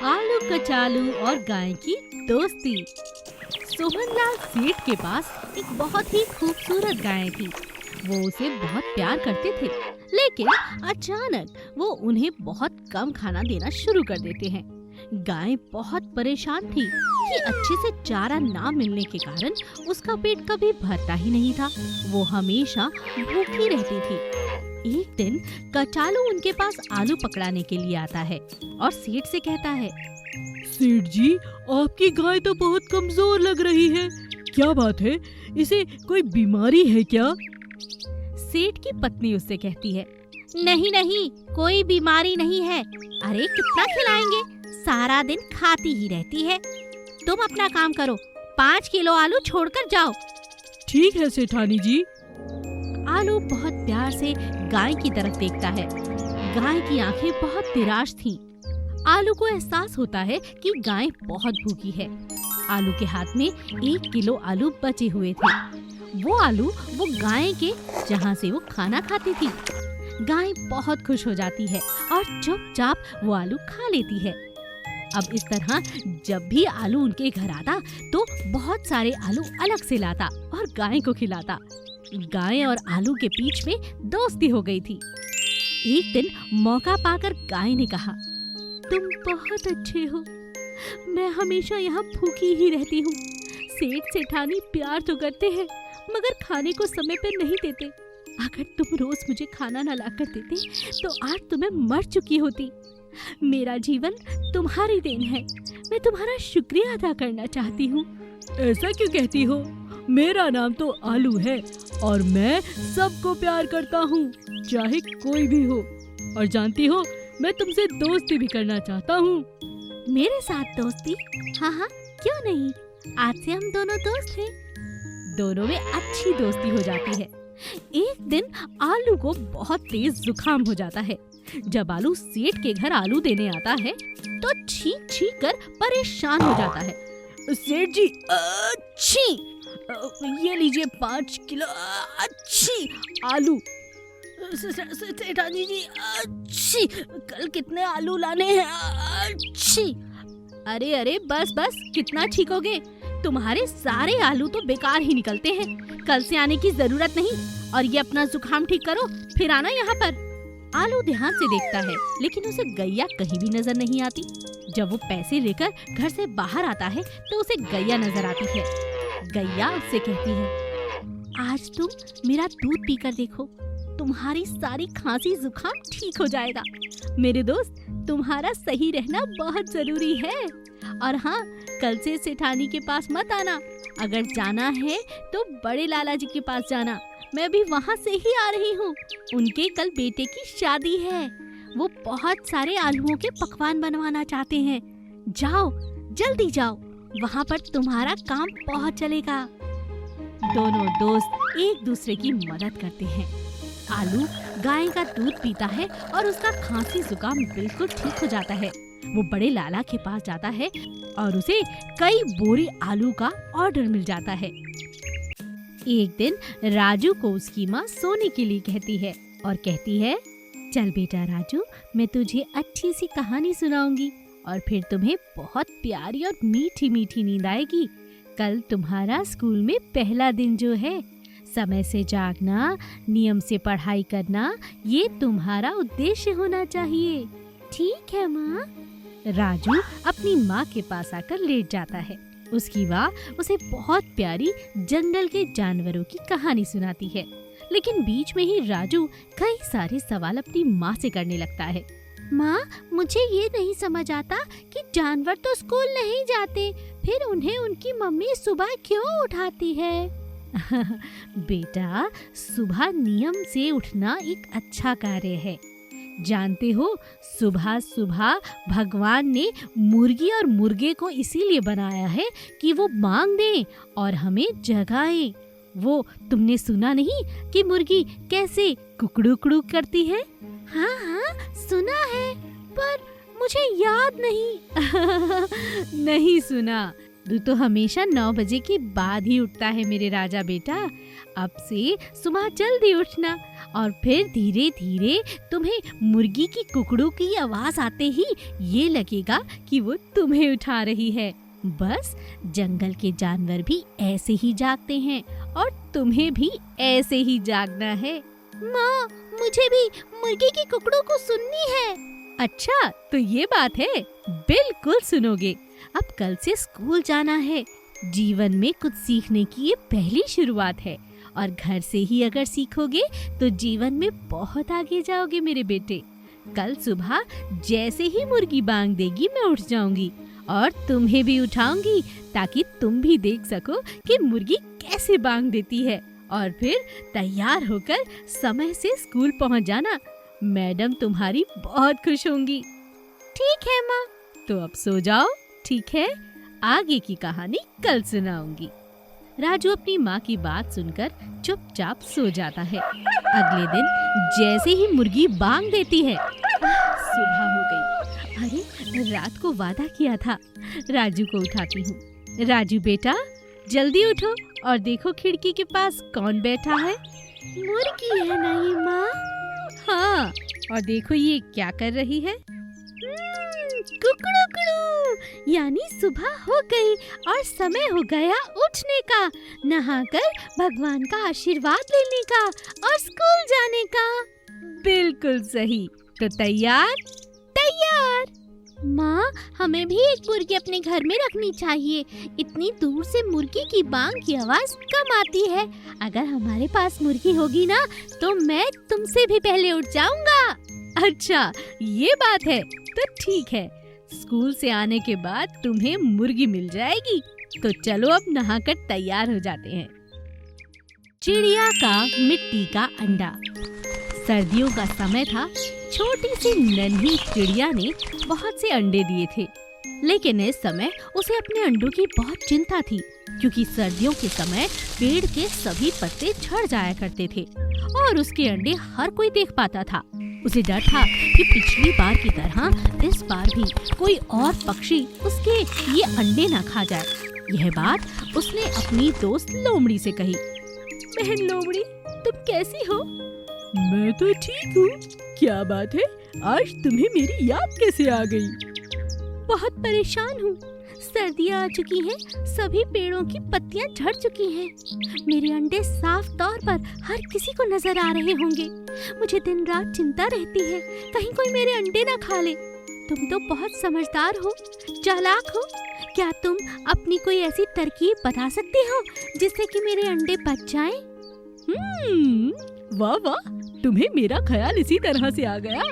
आलू कचालू और गाय की दोस्ती। सोहनलाल सेठ के पास एक बहुत ही खूबसूरत गाय थी। वो उसे बहुत प्यार करते थे, लेकिन अचानक वो उन्हें बहुत कम खाना देना शुरू कर देते हैं। गाय बहुत परेशान थी कि अच्छे से चारा ना मिलने के कारण उसका पेट कभी भरता ही नहीं था। वो हमेशा भूखी रहती थी। एक दिन कचालू उनके पास आलू पकड़ाने के लिए आता है और सेठ से कहता है, सेठ जी, आपकी गाय तो बहुत कमजोर लग रही है। क्या बात है, इसे कोई बीमारी है क्या? सेठ की पत्नी उससे कहती है, नहीं नहीं, कोई बीमारी नहीं है। अरे कितना खिलाएंगे, सारा दिन खाती ही रहती है। तुम अपना काम करो, 5 किलो आलू छोड़कर जाओ। ठीक है सेठानी जी। आलू बहुत प्यार से गाय की तरफ देखता है। गाय की आंखें बहुत निराश थीं। आलू को एहसास होता है कि गाय बहुत भूखी है। आलू के हाथ में 1 किलो आलू बचे हुए थे। वो आलू वो गाय के जहाँ से वो खाना खाती थी। गाय बहुत खुश हो जाती है और चुपचाप वो आलू खा लेती है। अब इस तरह जब भी आलू उनके घर आता तो बहुत सारे आलू अलग से लाता और गाय को खिलाता। गाय और आलू के बीच में दोस्ती हो गई थी। एक दिन मौका पाकर गाय ने कहा, तुम बहुत अच्छे हो, मैं हमेशा यहाँ भूखी ही रहती हूँ। सेठ सेठानी प्यार तो करते हैं मगर खाने को समय पर नहीं देते। अगर तुम रोज मुझे खाना न लाकर देते तो आज तुम्हें मर चुकी होती। मेरा जीवन तुम्हारी देन है, मैं तुम्हारा शुक्रिया अदा करना चाहती हूँ। ऐसा क्यों कहती हो? मेरा नाम तो आलू है और मैं सबको प्यार करता हूँ, चाहे कोई भी हो। और जानती हो, मैं तुमसे दोस्ती भी करना चाहता हूँ। मेरे साथ दोस्ती? हाँ हाँ, क्यों नहीं, आज से हम दोनों दोस्त हैं। दोनों में अच्छी दोस्ती हो जाती है। एक दिन आलू को बहुत तेज जुकाम हो जाता है। जब आलू सेठ के घर आलू देने आता है तो छींक छींक कर परेशान हो जाता है। सेठ जी, अच्छी, ये लीजिए 5 किलो अच्छी आलू। सेठानी जी, अच्छी, कल कितने आलू लाने हैं? अच्छी। अरे अरे बस बस, कितना छींकोगे? तुम्हारे सारे आलू तो बेकार ही निकलते हैं। कल से आने की जरूरत नहीं, और ये अपना जुकाम ठीक करो, फिर आना यहाँ पर। आलू ध्यान से देखता है लेकिन उसे गैया कहीं भी नजर नहीं आती। जब वो पैसे लेकर घर से बाहर आता है तो उसे गैया नजर आती है। गैया उससे कहती है, आज तुम मेरा दूध पीकर देखो, तुम्हारी सारी खांसी जुकाम ठीक हो जाएगा। मेरे दोस्त, तुम्हारा सही रहना बहुत जरूरी है। और हाँ, कल से सेठानी के पास मत आना। अगर जाना है तो बड़े लाला जी के पास जाना, मैं भी वहाँ से ही आ रही हूँ। उनके कल बेटे की शादी है, वो बहुत सारे आलूओं के पकवान बनवाना चाहते हैं। जाओ, जल्दी जाओ, वहाँ पर तुम्हारा काम बहुत चलेगा। दोनों दोस्त एक दूसरे की मदद करते हैं। आलू गाय का दूध पीता है और उसका खांसी जुकाम बिल्कुल ठीक हो जाता है। वो बड़े लाला के पास जाता है और उसे कई बोरी आलू का ऑर्डर मिल जाता है। एक दिन राजू को उसकी माँ सोने के लिए कहती है और कहती है, चल बेटा राजू, मैं तुझे अच्छी सी कहानी सुनाऊंगी और फिर तुम्हें बहुत प्यारी और मीठी मीठी नींद आएगी। कल तुम्हारा स्कूल में पहला दिन जो है, समय से जागना, नियम से पढ़ाई करना, ये तुम्हारा उद्देश्य होना चाहिए। ठीक है माँ। राजू अपनी माँ के पास आकर लेट जाता है। उसकी माँ उसे बहुत प्यारी जंगल के जानवरों की कहानी सुनाती है, लेकिन बीच में ही राजू कई सारे सवाल अपनी माँ से करने लगता है। माँ, मुझे ये नहीं समझ आता कि जानवर तो स्कूल नहीं जाते, फिर उन्हें उनकी मम्मी सुबह क्यों उठाती है? बेटा, सुबह नियम से उठना एक अच्छा कार्य है। जानते हो, सुबह सुबह भगवान ने मुर्गी और मुर्गे को इसीलिए बनाया है कि वो मांग दें और हमें जगाएं। वो तुमने सुना नहीं कि मुर्गी कैसे कुकड़ू करती है? हाँ हाँ, सुना है, पर मुझे याद नहीं। नहीं सुना? तू तो हमेशा 9 बजे के बाद ही उठता है मेरे राजा बेटा। अब से सुबह जल्दी उठना और फिर धीरे धीरे तुम्हें मुर्गी की कुकड़ू की आवाज आते ही ये लगेगा कि वो तुम्हें उठा रही है। बस जंगल के जानवर भी ऐसे ही जागते हैं और तुम्हें भी ऐसे ही जागना है। माँ, मुझे भी मुर्गी की कुकड़ू को सुननी है। अच्छा, तो ये बात है, बिल्कुल सुनोगे। अब कल से स्कूल जाना है। जीवन में कुछ सीखने की ये पहली शुरुआत है और घर से ही अगर सीखोगे तो जीवन में बहुत आगे जाओगे मेरे बेटे। कल सुबह जैसे ही मुर्गी बांग देगी मैं उठ जाऊंगी और तुम्हें भी उठाऊंगी ताकि तुम भी देख सको कि मुर्गी कैसे बांग देती है। और फिर तैयार होकर समय से स्कूल पहुंच जाना। मैडम तुम्हारी बहुत खुश होंगी। ठीक है माँ। तो अब सो जाओ, ठीक है? आगे की कहानी कल सुनाऊंगी। राजू अपनी माँ की बात सुनकर चुपचाप सो जाता है। अगले दिन जैसे ही मुर्गी बांग देती है, सुबह हो गई। अरे, रात को वादा किया था। राजू को उठाती हूँ। राजू बेटा, जल्दी उठो और देखो खिड़की के पास कौन बैठा है। मुर्गी है नहीं माँ? हाँ, और देखो ये क्या कर रही है। कुकड़ू, यानी सुबह हो गई और समय हो गया उठने का, नहाकर भगवान का आशीर्वाद लेने का और स्कूल जाने का। बिल्कुल सही। तो तैयार? तैयार। माँ, हमें भी एक मुर्गी अपने घर में रखनी चाहिए। इतनी दूर से मुर्गी की बांग की आवाज कम आती है। अगर हमारे पास मुर्गी होगी ना तो मैं तुमसे भी पहले उठ जाऊंगा। अच्छा, ये बात है तो ठीक है। स्कूल से आने के बाद तुम्हें मुर्गी मिल जाएगी। तो चलो अब नहाकर तैयार हो जाते हैं। चिड़िया का मिट्टी का अंडा। सर्दियों का समय था। छोटी सी नन्ही चिड़िया ने बहुत से अंडे दिए थे, लेकिन इस समय उसे अपने अंडों की बहुत चिंता थी, क्योंकि सर्दियों के समय पेड़ के सभी पत्ते झड़ जाया करते थे और उसके अंडे हर कोई देख पाता था। उसे डर था कि पिछली बार की तरह इस बार भी कोई और पक्षी उसके ये अंडे ना खा जाए। यह बात उसने अपनी दोस्त लोमड़ी से कही। बहन लोमड़ी, तुम कैसी हो? मैं तो ठीक हूँ। क्या बात है, आज तुम्हें मेरी याद कैसे आ गई? बहुत परेशान हूँ। सर्दियाँ आ चुकी हैं, सभी पेड़ों की पत्तियाँ झड़ चुकी हैं। मेरे अंडे साफ तौर पर हर किसी को नजर आ रहे होंगे। मुझे दिन रात चिंता रहती है, कहीं कोई मेरे अंडे ना खा ले। तुम तो बहुत समझदार हो, चालाक हो। क्या तुम अपनी कोई ऐसी तरकीब बता सकते हो जिससे कि मेरे अंडे बच जाएं? वाह वाह, तुम्हें मेरा ख्याल इसी तरह से आ गया।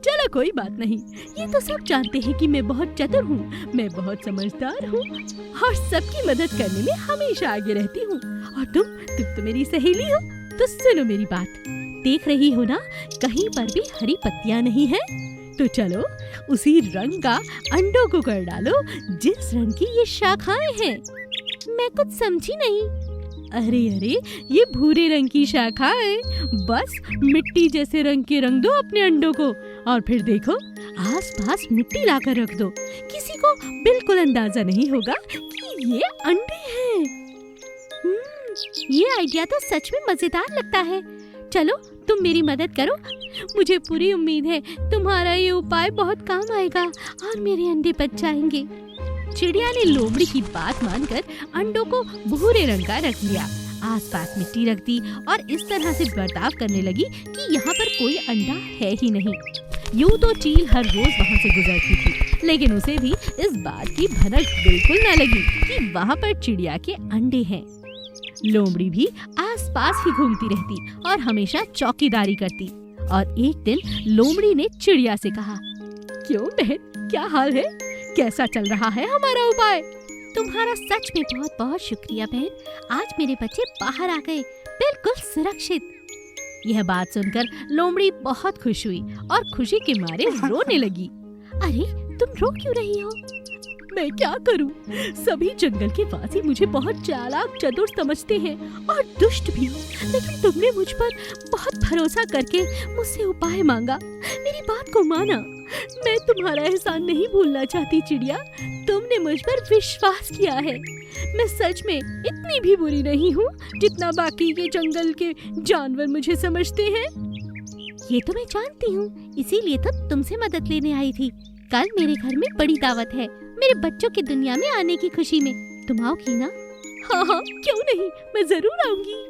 चलो कोई बात नहीं, ये तो सब जानते हैं कि मैं बहुत चतुर हूँ, मैं बहुत समझदार हूँ और सबकी मदद करने में हमेशा आगे रहती हूँ। और तुम तो मेरी सहेली हो। तो सुनो मेरी बात, देख रही हो ना कहीं पर भी हरी पत्तियाँ नहीं है? तो चलो उसी रंग का अंडों को कर डालो जिस रंग की ये शाखाएं हैं। मैं कुछ समझी नहीं। अरे अरे, ये भूरे रंग की शाखाएं। बस मिट्टी जैसे रंग के रंग दो अपने अंडों को और फिर देखो आसपास मिट्टी लाकर रख दो। किसी को बिल्कुल अंदाजा नहीं होगा कि ये अंडे हैं। ये आइडिया तो सच में मजेदार लगता है। चलो तुम मेरी मदद करो। मुझे पूरी उम्मीद है तुम्हारा ये उपाय बहुत काम आएगा और मेरे अंडे बच जाएंगे। चिड़िया ने लोमड़ी की बात मानकर अंडों को भूरे रंग का रख लिया, आसपास मिट्टी रख दी और इस तरह से बर्ताव करने लगी कि यहाँ पर कोई अंडा है ही नहीं। यूं तो चील हर रोज वहाँ से गुजरती थी, लेकिन उसे भी इस बात की भनक बिल्कुल न लगी कि वहाँ पर चिड़िया के अंडे हैं। लोमड़ी भी आसपास ही घूमती रहती और हमेशा चौकीदारी करती। और एक दिन लोमड़ी ने चिड़िया से कहा, क्यों बहन, क्या हाल है? कैसा चल रहा है हमारा उपाय? तुम्हारा सच में बहुत बहुत शुक्रिया बहन। आज मेरे बच्चे बाहर आ गए, बिल्कुल सुरक्षित। यह बात सुनकर लोमड़ी बहुत खुश हुई और खुशी के मारे रोने लगी। अरे, तुम रो क्यों रही हो? मैं क्या करूं? सभी जंगल के वासी मुझे बहुत चालाक चतुर समझते हैं और दुष्ट भी, लेकिन तुमने मुझ पर बहुत भरोसा करके मुझसे उपाय मांगा, मेरी बात को माना। मैं तुम्हारा एहसान नहीं भूलना चाहती चिड़िया। तुमने तुमने मुझ पर विश्वास किया है। मैं सच में इतनी भी बुरी नहीं हूँ जितना बाकी के जंगल के जानवर मुझे समझते हैं। ये तो मैं जानती हूँ, इसीलिए तो तुमसे मदद लेने आई थी। कल मेरे घर में बड़ी दावत है, मेरे बच्चों की दुनिया में आने की खुशी में। तुम आओगी ना? हाँ हाँ, क्यों नहीं, मैं जरूर आऊंगी।